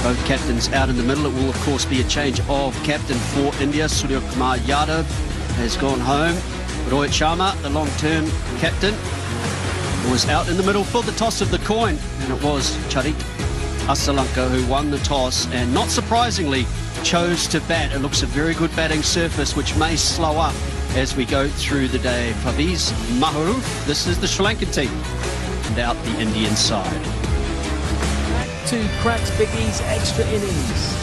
Both captains out in the middle. It will, of course, be a change of captain for India. Srilanka Yadav has gone home. Rohit Sharma, the long-term captain, was out in the middle for the toss of the coin. And it was Charit Asalanka who won the toss and, not surprisingly, chose to bat. It looks a very good batting surface, which may slow up as we go through the day. Faviz Mahuru, this is the Sri Lankan team. And out the Indian side. To cracks Biggie's extra innings.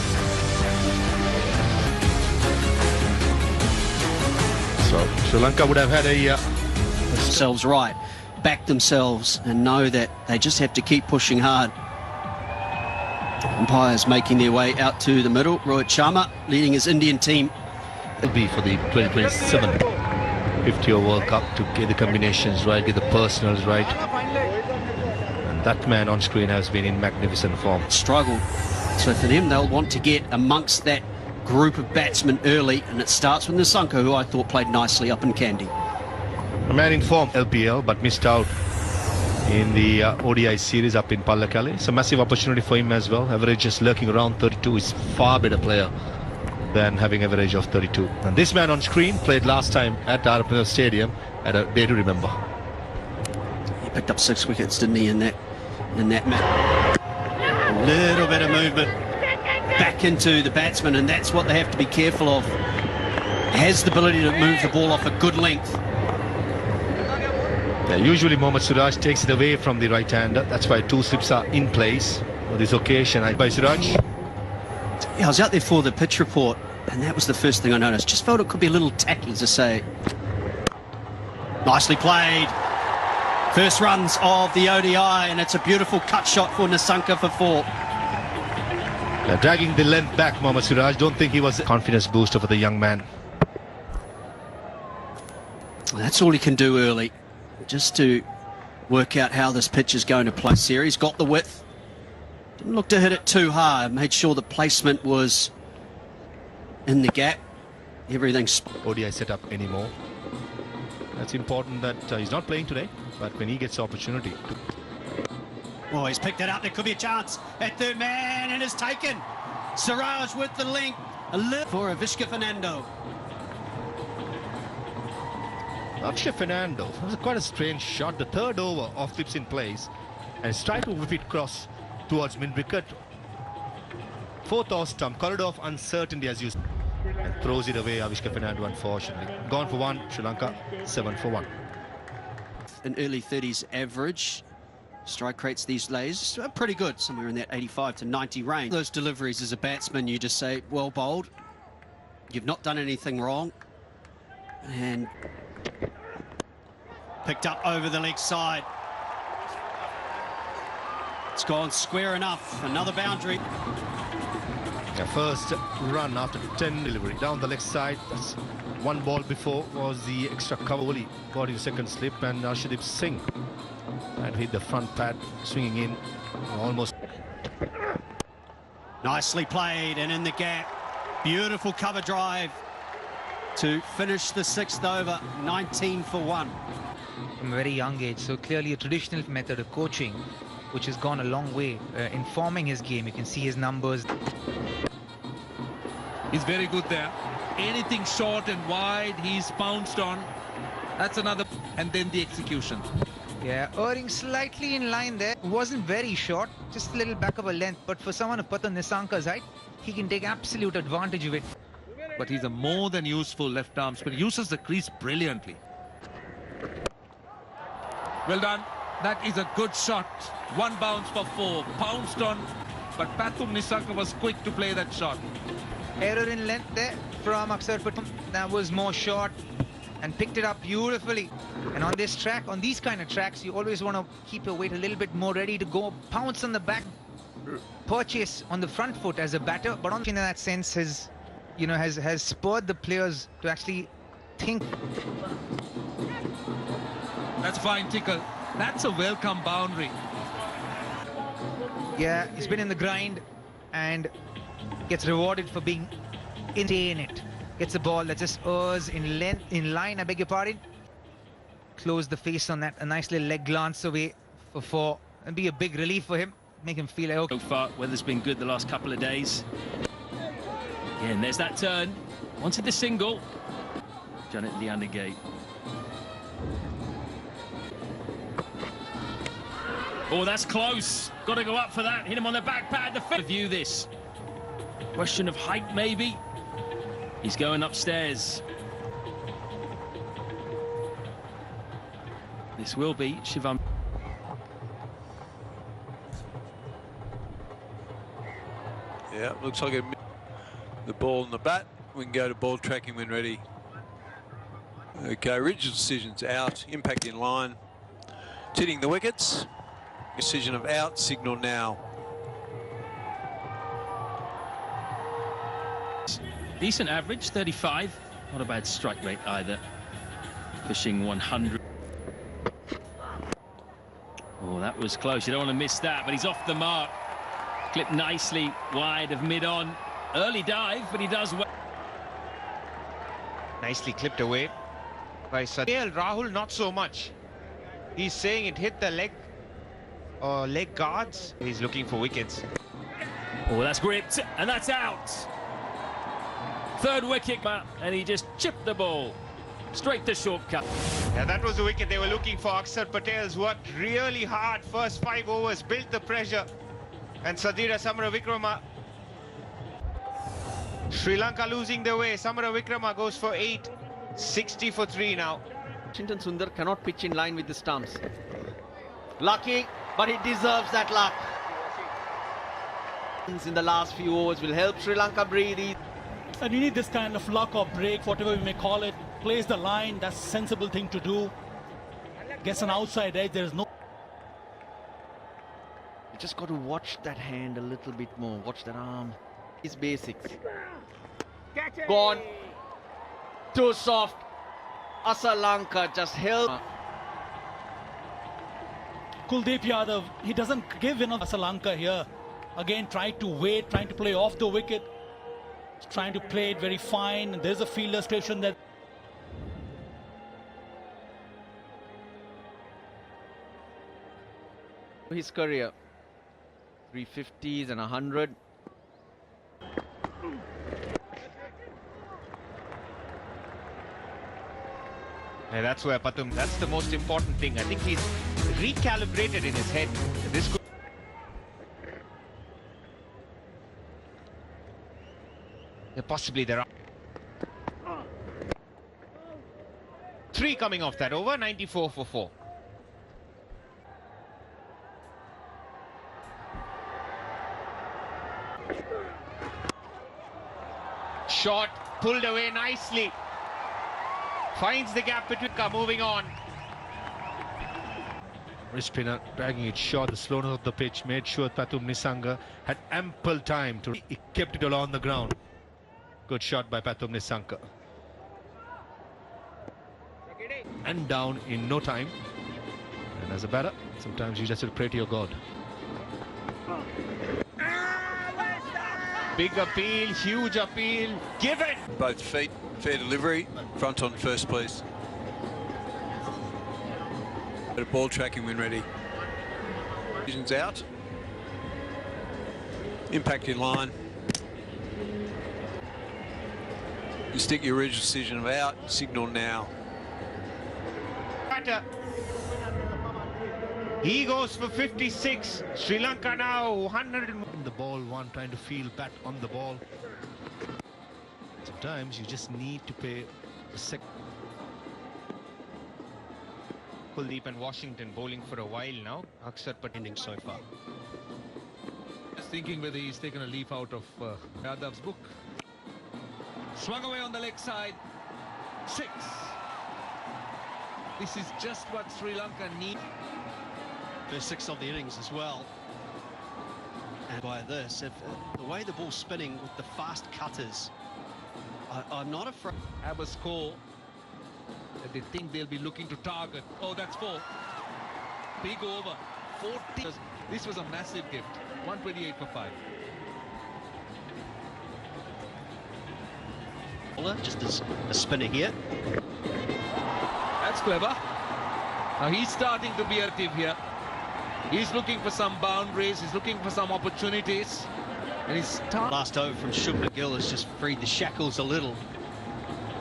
So Sri Lanka would have had themselves right, back themselves, and know that they just have to keep pushing hard. Umpires making their way out to the middle. Rohit Sharma leading his Indian team. It'll be for the 2027 50-over World Cup to get the combinations right, get the personals right. And that man on screen has been in magnificent form. Struggle. So for them, they'll want to get amongst that group of batsmen early, and it starts with Nissanka, who I thought played nicely up in Kandy. A man in form, LPL, but missed out in the ODI series up in Pallakali. It's a massive opportunity for him as well. Average just lurking around 32. Is far better player than having average of 32. And this man on screen played last time at Arapana Stadium at a day to remember. He picked up 6 wickets, didn't he, in that match? A little bit of movement back into the batsman, and that's what they have to be careful of. Has the ability to move the ball off a good length. Yeah, usually Mohammad Siraj takes it away from the right-hander. That's why 2 slips are in place. For this occasion, by Siraj. Yeah, I was out there for the pitch report, and that was the first thing I noticed. Just felt it could be a little tacky, to say. Nicely played. First runs of the ODI, and it's a beautiful cut shot for Nissanka for 4. Dragging the length back, Mohammad Siraj. Don't think he was a confidence booster for the young man. That's all he can do early, just to work out how this pitch is going to play. Series got the width. Didn't look to hit it too hard. Made sure the placement was in the gap. Everything's ODI set up anymore. That's important that he's not playing today, but when he gets the opportunity. Oh, he's picked it up. There could be a chance at third man, and it's taken. Siraj with the link. A lift for Avishka Fernando. Avishka Fernando. That was quite a strange shot. The third over off flips in place, and it's tried to whip it cross towards mid-wicket. Fourth off stump, corridor of uncertainty as you and throws it away. Avishka Fernando, unfortunately. Gone for 1, Sri Lanka 7 for 1. An early 30s average. Strike rates these days are pretty good, somewhere in that 85 to 90 range. Those deliveries as a batsman, you just say, well bowled. You've not done anything wrong. And picked up over the leg side. It's gone square enough. Another boundary. Yeah, first run after 10 delivery down the leg side. That's one ball before was the extra cover. Only got his second slip, and Arshdeep Singh and hit the front pad, swinging in almost. Nicely played and in the gap. Beautiful cover drive to finish the 6th over. 19 for 1. From a very young age, so clearly a traditional method of coaching, which has gone a long way in forming his game. You can see his numbers. He's very good there. Anything short and wide, he's pounced on. That's another. And then the execution. Yeah, erring slightly in line there. Wasn't very short, just a little back of a length. But for someone of Patan Nissanka's height, he can take absolute advantage of it. But he's a more than useful left arm spinner. Uses the crease brilliantly. Well done. That is a good shot. 1 bounce for 4. Pounced on. But Pathum Nissanka was quick to play that shot. Error in length there from Aksar Patum. That was more short and picked it up beautifully. And on this track, on these kind of tracks, you always want to keep your weight a little bit more ready to go. Pounce on the back, purchase on the front foot as a batter. But in that sense, has spurred the players to actually think. That's fine, Tickle. That's a welcome boundary. Yeah, he's been in the grind and gets rewarded for being in it. Gets a ball that just errs in length, in line, I beg your pardon. Close the face on that. A nice little leg glance away for 4. And be a big relief for him. make him feel like, okay. So far, weather's been good the last couple of days. Yeah, and there's that turn. Wanted the single. Done it at the undergate. Oh, that's close. Got to go up for that. Hit him on the back pad. The view this. Question of height, maybe. He's going upstairs. This will be Shivam. Yeah, looks like the ball and the bat. We can go to ball tracking when ready. Okay, original decision's out. Impact in line. It's hitting the wickets. Decision of out. Signal now. Decent average, 35. Not a bad strike rate either. Pushing 100. Oh, that was close. You don't want to miss that, but he's off the mark. Clipped nicely wide of mid-on. Early dive, but he does well. Nicely clipped away by Sadil. Rahul, not so much. He's saying it hit the leg guards. He's looking for wickets. Oh, that's gripped, and that's out. Third wicket, and he just chipped the ball. Straight to shortcut. Yeah, that was the wicket they were looking for. Akshar Patel's worked really hard. First 5 overs, built the pressure. And Sadira Samaravikrama. Sri Lanka losing their way. Samaravikrama goes for 8. 60 for 3 now. Washington Sundar cannot pitch in line with the stumps. Lucky, but he deserves that luck. In the last few overs will help Sri Lanka breathe. And you need this kind of luck or break, whatever we may call it. Plays the line, that's a sensible thing to do. Gets an outside edge, there is no... You just got to watch that hand a little bit more. Watch that arm. It's basics. Gone. Too soft. Sri Lanka just held. Kuldeep Yadav, he doesn't give enough. Sri Lanka here. Again, trying to wait, trying to play off the wicket. Trying to play it very fine. And there's a fielder station that... His career. 350s and 100. Yeah, that's where Patum, that's the most important thing. I think he's recalibrated in his head. This could... Yeah, possibly there are 3 coming off that over. 94 for 4. Shot pulled away nicely. Finds the gap between. Moving on. Wrist spinner dragging it short. The slowness of the pitch made sure Pathum Nisanga had ample time to. He kept it along the ground. Good shot by Pathum Nisanga. And down in no time. And as a batter, sometimes you just have to pray to your God. Big appeal, huge appeal, given. Both feet, fair delivery. Front on first, please. Go to ball tracking when ready. Decision's out. Impact in line. You stick your original decision of out. Signal now. He goes for 56. Sri Lanka now 100. The ball one trying to feel bat on the ball. Sometimes you just need to pay a sec. Kuldeep and Washington bowling for a while now. Akshar Patel so far. Just thinking whether he's taken a leaf out of Yadav's book. Swung away on the leg side. 6. This is just what Sri Lanka need. There's 6 of the innings as well. And by this, if the way the ball's spinning with the fast cutters, I'm not afraid. Have a score that they think they'll be looking to target. Oh, that's 4. Big over. 40. This was a massive gift. 128 for 5. Just as a spinner here. That's clever. Now he's starting to be active here. He's looking for some boundaries, he's looking for some opportunities. And he's Last over from Shubman Gill has just freed the shackles a little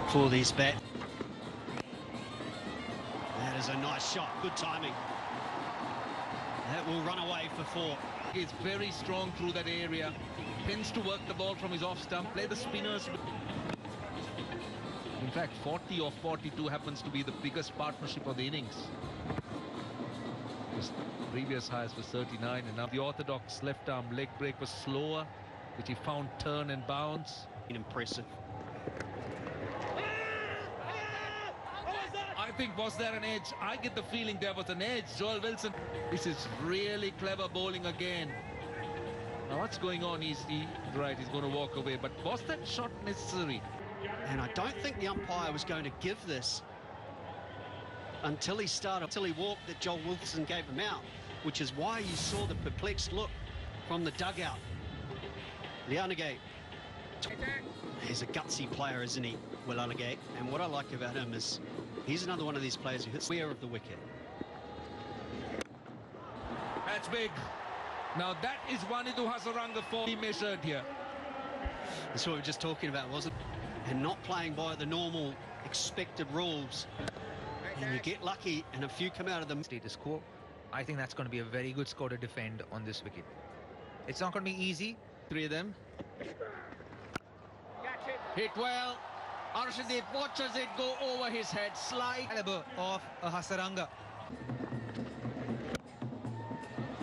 for this bat. That is a nice shot, good timing. That will run away for 4. He's very strong through that area. Tends to work the ball from his off stump, play the spinners. In fact, 40 or 42 happens to be the biggest partnership of the innings. His previous highest was 39, and now the orthodox left arm leg break was slower, which he found turn and bounce. Impressive. I think, was there an edge? I get the feeling there was an edge. Joel Wilson, this is really clever bowling again. Now what's going on? He's right, he's going to walk away, but was that shot necessary? And I don't think the umpire was going to give this until he walked that Joel Wilson gave him out, which is why you saw the perplexed look from the dugout. Lianagate. He's a gutsy player, isn't he, Will Lianagate? And what I like about him is he's another one of these players who hits square of the wicket. That's big. Now that is Wanindu Hasaranga fully measured here. That's what we were just talking about, wasn't it? And not playing by the normal expected rules. And you get lucky and a few come out of the Status quo. I think that's going to be a very good score to defend on this wicket. It's not going to be easy. 3 of them. Hit well. Arshdeep watches it go over his head. Slide. Caliber of a Hasaranga.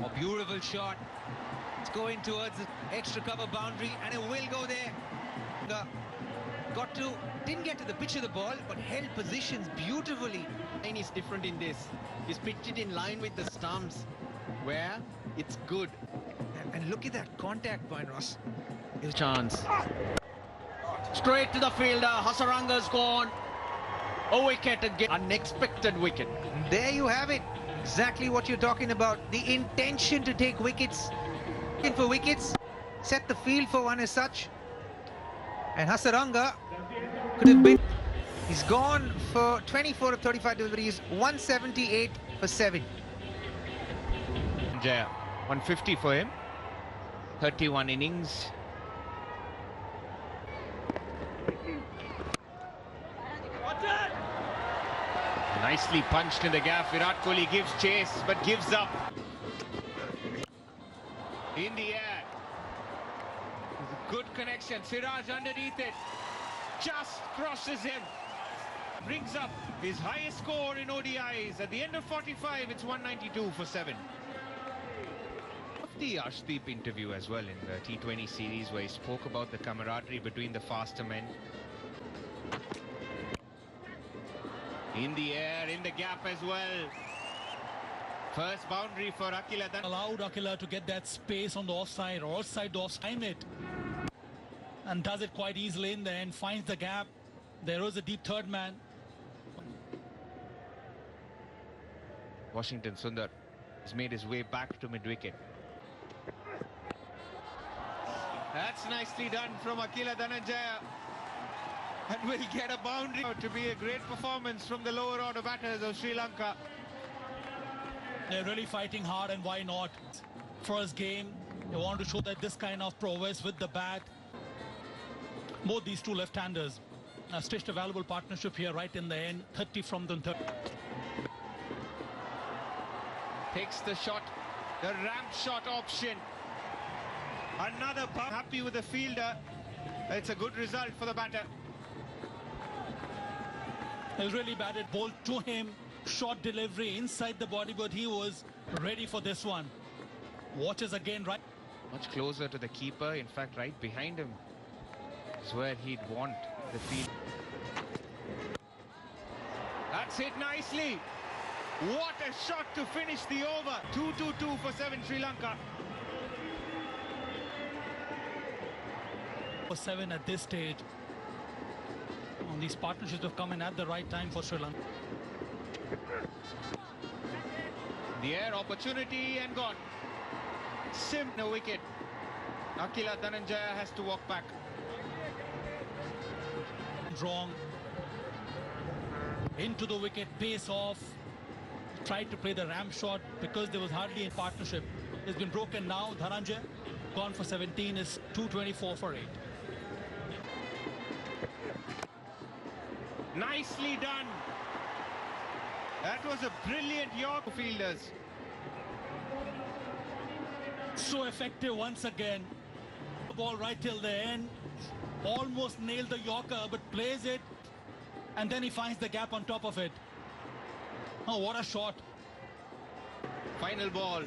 A beautiful shot. It's going towards the extra cover boundary, and it will go there. Didn't get to the pitch of the ball, but held positions beautifully. Line is different in this. He's pitched it in line with the stumps, where it's good. And look at that contact point, Ross. Chance. Straight to the fielder. Hasaranga's gone. A wicket again. Unexpected wicket. There you have it. Exactly what you're talking about. The intention to take wickets. In for wickets. Set the field for one as such. And Hasaranga could have been. He's gone for 24 of 35 deliveries. 178 for 7. Jaya, 150 for him. 31 innings. Nicely punched in the gap. Virat Kohli gives chase but gives up. In the air. Good connection. Siraj underneath it. Just crosses him. Brings up his highest score in ODIs. At the end of 45, it's 192 for 7. The Arshdeep interview as well in the T20 series, where he spoke about the camaraderie between the faster men. In the air, in the gap as well. First boundary for Akila. Allowed Akila to get that space on the offside or outside the offside it. And does it quite easily in there and finds the gap. There was a deep third man. Washington Sundar has made his way back to mid-wicket. That's nicely done from Akila Dhananjaya. And will get a boundary. To be a great performance from the lower order batters of Sri Lanka. They're really fighting hard, and why not? First game, they want to show that this kind of prowess with the bat. Both these two left-handers stitched a valuable partnership here right in the end. 30 from the third. Takes the shot, the ramp shot option. Another bump. Happy with the fielder. It's a good result for the batter. He was really batted, ball to him, short delivery inside the body, but he was ready for this one. Watches again right. Much closer to the keeper, in fact right behind him is where he'd want the field. That's hit nicely. What a shot to finish the over. 2-2-2 for 7 Sri Lanka. For 7 at this stage. And these partnerships have come in at the right time for Sri Lanka. The air opportunity and gone. No wicket. Akila Dhananjaya has to walk back. Wrong. Into the wicket, pace off. tried to play the ram shot because there was hardly a partnership. It's been broken now. Dhananjay gone for 17 is 224 for 8. Nicely done. That was a brilliant York fielders. So effective once again. The ball right till the end. Almost nailed the Yorker, but plays it. And then he finds the gap on top of it. Oh, what a shot. Final ball.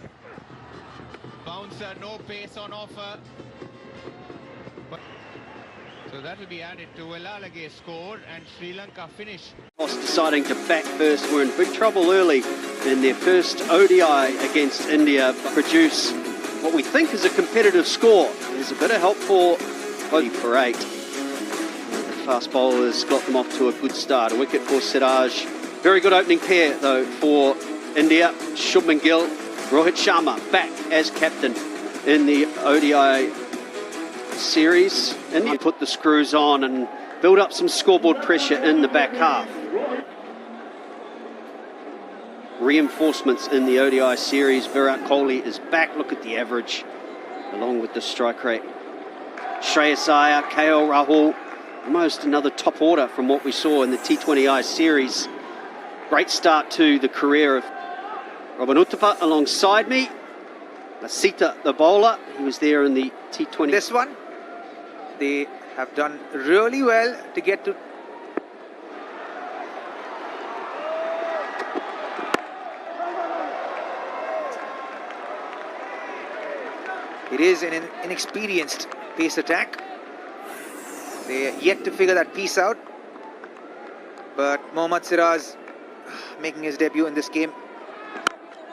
Bouncer, no pace on offer. So that will be added to Velalaga's score and Sri Lanka finish. Deciding to bat first. We're in big trouble early in their first ODI against India. Produce what we think is a competitive score. There's a bit of help for 8. The fast bowlers got them off to a good start. A wicket for Siraj. Very good opening pair though for India. Shubman Gill, Rohit Sharma back as captain in the ODI series. India put the screws on and build up some scoreboard pressure in the back half. Reinforcements in the ODI series. Virat Kohli is back. Look at the average along with the strike rate. Shreyas Iyer, KL Rahul, almost another top order from what we saw in the T20I series. Great start to the career of Robin Uthappa alongside me. Lasita, the bowler, he was there in the T20. This one, they have done really well to get to. It is an inexperienced pace attack. They are yet to figure that piece out. But Mohammad Siraj making his debut in this game.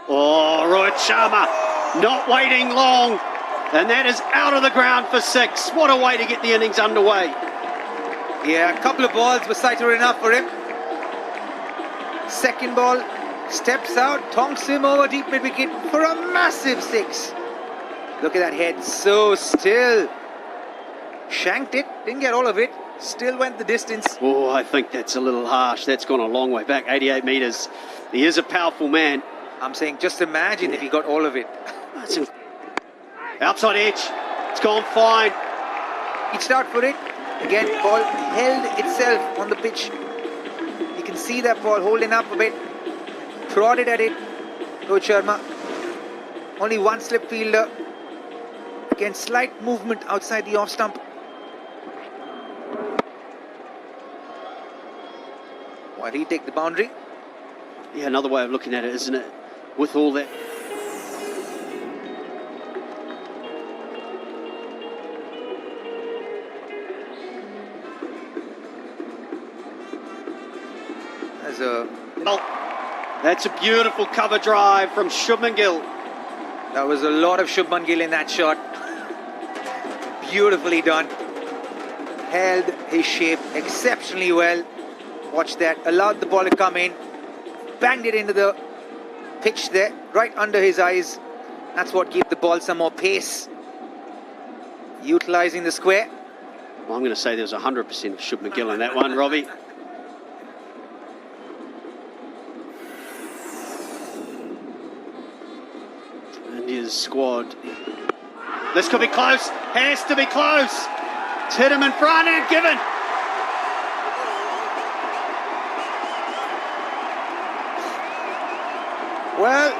Oh, Rohit Sharma not waiting long. And that is out of the ground for 6. What a way to get the innings underway. Yeah, a couple of balls were sighted enough for him. Second ball, steps out, tonks him over deep mid-wicket for a massive 6. Look at that head, so still. Shanked it, didn't get all of it, still went the distance. Oh, I think that's a little harsh. That's gone a long way back, 88 metres. He is a powerful man. I'm saying, just imagine if he got all of it. Outside edge, it's gone fine. Reached out for it. Again, ball held itself on the pitch. You can see that ball holding up a bit. Prodded at it. Rohit Sharma. Only one slip fielder. Again, slight movement outside the off stump. While he take the boundary. Yeah, another way of looking at it, isn't it? With all that. That's a beautiful cover drive from Shubman Gill. That was a lot of Shubman Gill in that shot. Beautifully done. Held his shape exceptionally well. Watch that. Allowed the ball to come in. Banged it into the pitch there, right under his eyes. That's what gave the ball some more pace. Utilising the square. Well, I'm going to say there was 100% of Shubman Gill in that one, Robbie. India's squad. This could be close. Has to be close. It's hit him in front and given. Well,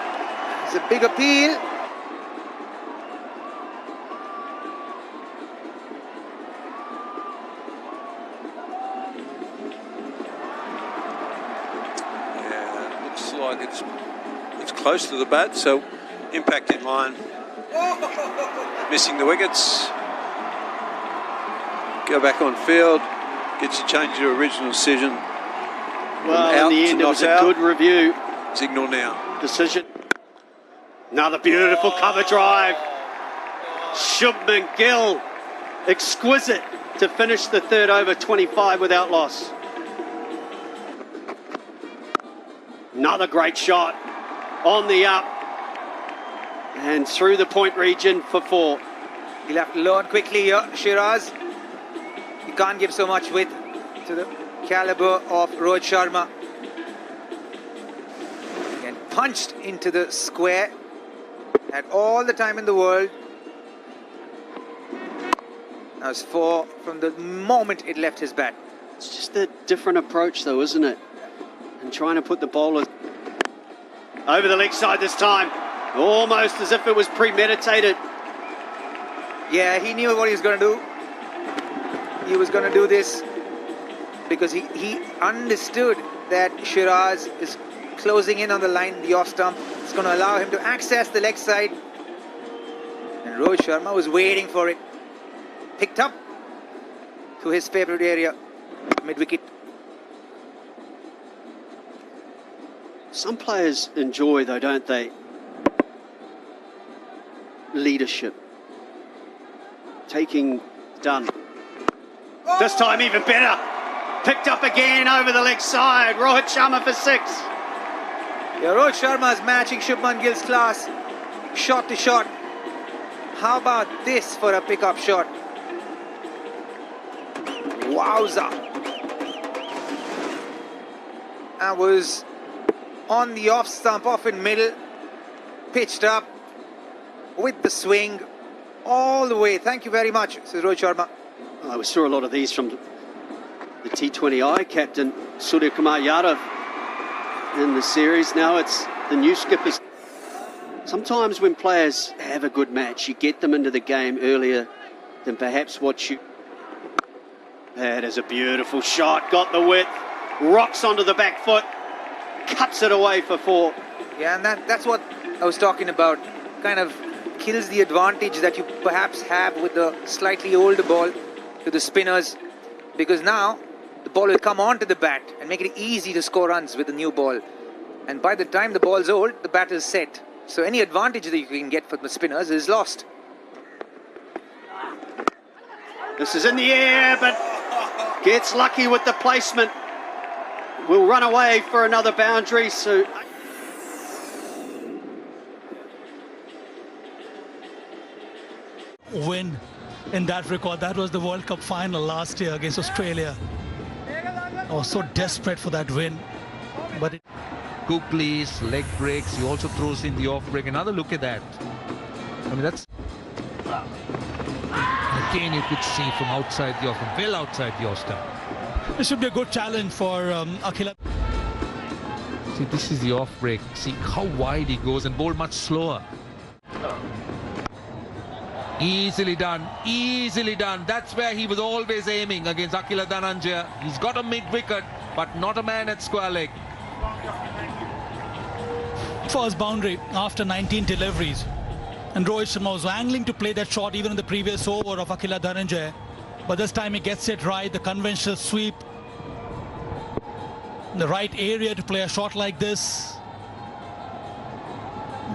it's a big appeal. Yeah, it looks like it's close to the bat, so impact in line. Missing the wickets. Go back on field. Gets you changed your original decision. Well, in the end, it was a good review. Signal now. Decision. Another beautiful cover drive. Shubman Gill, exquisite to finish the third over 25 without loss. Another great shot on the up and through the point region for 4. He'll have to learn quickly here, Shiraz. You can't give so much width to the caliber of Rohit Sharma. Again, punched into the square. Had all the time in the world. That was 4 from the moment it left his bat. It's just a different approach though, isn't it? And trying to put the bowler over the leg side this time. Almost as if it was premeditated. Yeah, he knew what he was going to do. He was going to do this because he understood that Shiraz is closing in on the line, the off stump. It's going to allow him to access the leg side. And Rohit Sharma was waiting for it. Picked up to his favourite area, mid-wicket. Some players enjoy, though, don't they? Leadership. Taking done. Oh! This time even better. Picked up again over the leg side. Rohit Sharma for 6. Yeah, Rohit Sharma is matching Shubman Gill's class, shot to shot. How about this for a pickup shot? Wowza. That was on the off stump, off in middle, pitched up with the swing all the way. Thank you very much, says Rohit Sharma. Oh, we saw a lot of these from the T20I captain, Surya Kumar Yadav, in the series. Now it's the new skippers. Sometimes when players have a good match, you get them into the game earlier than perhaps what you... That is a beautiful shot, got the width, rocks onto the back foot, cuts it away for 4. Yeah, and that's what I was talking about. Kind of kills the advantage that you perhaps have with the slightly older ball to the spinners, because now the ball will come onto the bat and make it easy to score runs with the new ball. And by the time the ball's old, the bat is set. So any advantage that you can get from the spinners is lost. This is in the air, but gets lucky with the placement. Will run away for another boundary. So win in that record. That was the World Cup final last year against Australia. I was so desperate for that win, but Cookleys, leg breaks, he also throws in the off break. Another look at that. I mean, that's... Again, you could see from outside the off, well outside the off stump. This should be a good challenge for Akila. See, this is the off break. See how wide he goes and bowl much slower. Easily done, easily done. That's where he was always aiming against Akila Dhananjaya. He's got a mid-wicket, but not a man at square leg. First boundary after 19 deliveries. And Rohit Sharma was angling to play that shot even in the previous over of Akila Dhananjaya. But this time he gets it right, the conventional sweep. The right area to play a shot like this.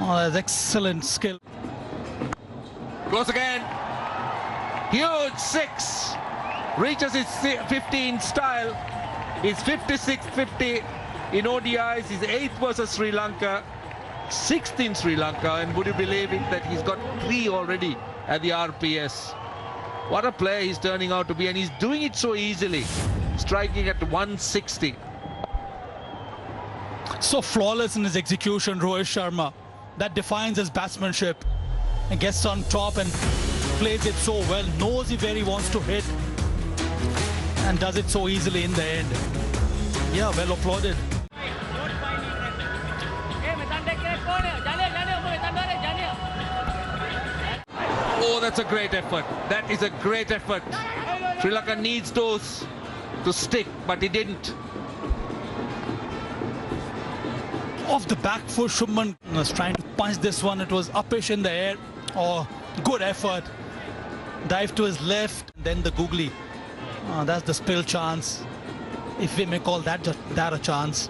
Oh, that's excellent skill. Goes again. Huge 6. Reaches his 15 style. His 56-50 in ODIs. His 8th versus Sri Lanka. 6th in Sri Lanka. And would you believe it that he's got 3 already at the RPS. What a player he's turning out to be. And he's doing it so easily. Striking at 160. So flawless in his execution, Rohit Sharma. That defines his batsmanship. And gets on top and plays it so well, knows where he wants to hit, and does it so easily in the end. Yeah, well applauded. Oh, that's a great effort. That is a great effort. Sri Lanka needs those to stick, but he didn't. Off the back foot, Shubman was trying to punch this one. It was uppish in the air. Oh, good effort. Dive to his left, then the googly. Oh, that's the spill chance, if we may call that a chance.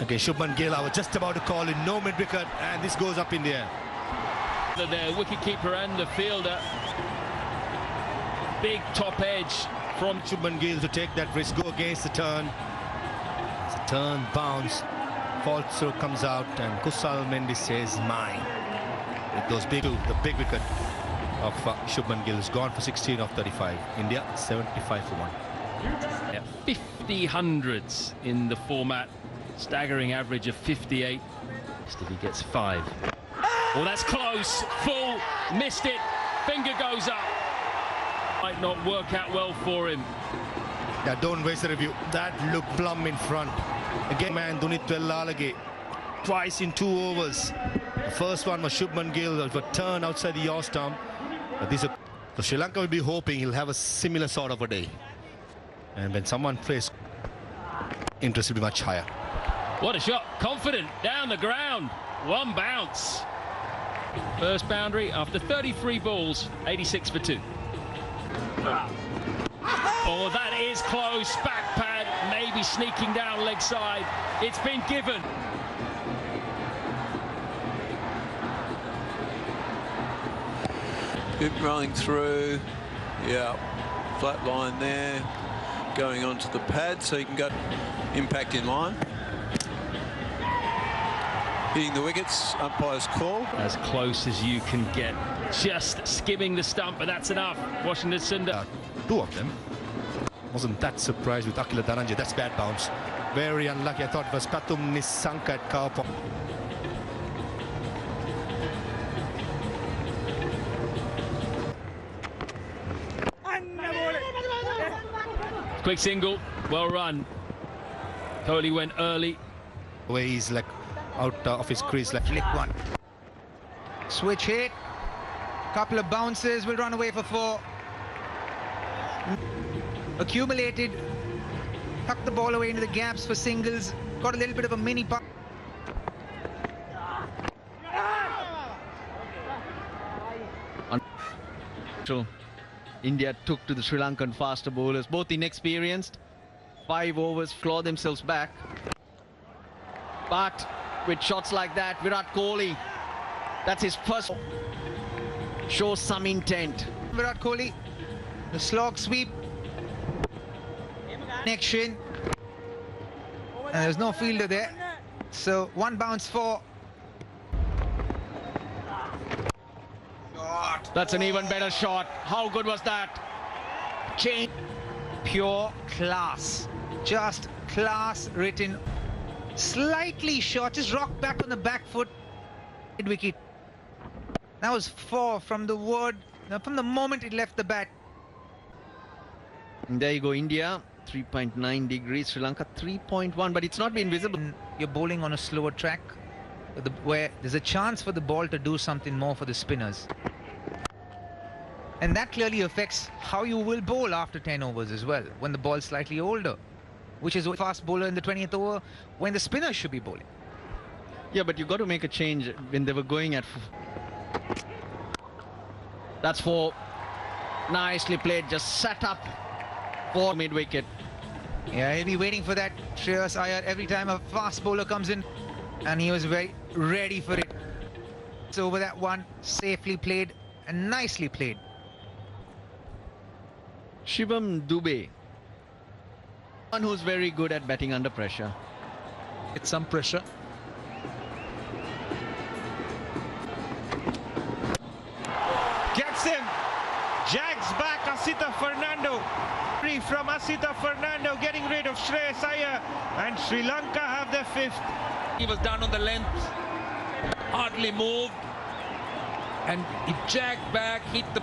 Okay, Shubman Gill, I was just about to call it no mid-wicket, and this goes up in the air. The wicketkeeper and the fielder. Big top edge from Shubman Gill to take that risk, go against the turn. It's a turn, bounce. Fall through comes out, and Kusal Mendy says mine. It goes big to the big wicket of Shubman Gill. Is gone for 16 of 35. India 75 for 1. Yeah, 50 hundreds in the format. Staggering average of 58. If he gets 5. Oh, that's close. Full. Missed it. Finger goes up. Might not work out well for him. Yeah, don't waste the review. That looked plumb in front. Again, man, Dunit Vellalage. Twice in 2 overs. The first one was Shubman Gill, a turn outside the yaw stump. So Sri Lanka will be hoping he'll have a similar sort of a day. And when someone plays, interest will be much higher. What a shot. Confident. Down the ground. 1 bounce. First boundary after 33 balls. 86 for 2. Oh, that is close. Back pad. Maybe sneaking down leg side. It's been given. Hip rolling through. Yeah. Flat line there. Going onto the pad so he can go impact in line. Hitting the wickets, umpire's call. As close as you can get. Just skimming the stump, but that's enough. Washington Sundar. 2 of them. Wasn't that surprised with Akila Dhananjay. That's bad bounce. Very unlucky. I thought it was Pathum Nissanka at cover point. Quick single, well run. Kohli went early. The way he's like out of his crease, like Flick one. Switch hit. Couple of bounces. Will run away for 4. Accumulated. Tucked the ball away into the gaps for singles. Got a little bit of a mini putt. India took to the Sri Lankan faster bowlers, both inexperienced. 5 overs, claw themselves back. But with shots like that, Virat Kohli, that's his first, shows some intent. Virat Kohli, the slog sweep. Connection. And there's no fielder there. So 1 bounce 4. That's an even better shot. How good was that? Change. Pure class. Just class written. Slightly short. Just rocked back on the back foot. Wicket. That was 4 from the word. From the moment it left the bat. And there you go, India. 3.9 degrees. Sri Lanka 3.1. But it's not been visible. You're bowling on a slower track. Where there's a chance for the ball to do something more for the spinners. And that clearly affects how you will bowl after 10 overs as well, when the ball's slightly older, which is a fast bowler in the 20th over, when the spinners should be bowling. Yeah, but you got to make a change when they were going at... That's 4. Nicely played, just set up for mid-wicket. Yeah, he'll be waiting for that, Shreyas Iyer, every time a fast bowler comes in, and he was very ready for it. So over that one, safely played and nicely played. Shivam Dube, one who's very good at batting under pressure. It's some pressure. Gets him. Jags back Asita Fernando. Free from Asita Fernando, getting rid of Shreyas Iyer. And Sri Lanka have their 5th. He was down on the length, hardly moved, and he jagged back, hit the.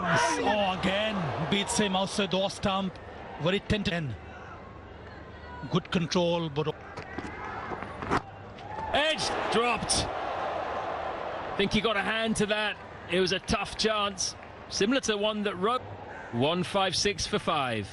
Oh, again beats him outside the off stump. Very tentative. Good control, but Edge dropped. Think he got a hand to that. It was a tough chance, similar to one that wrote. 156 for 5.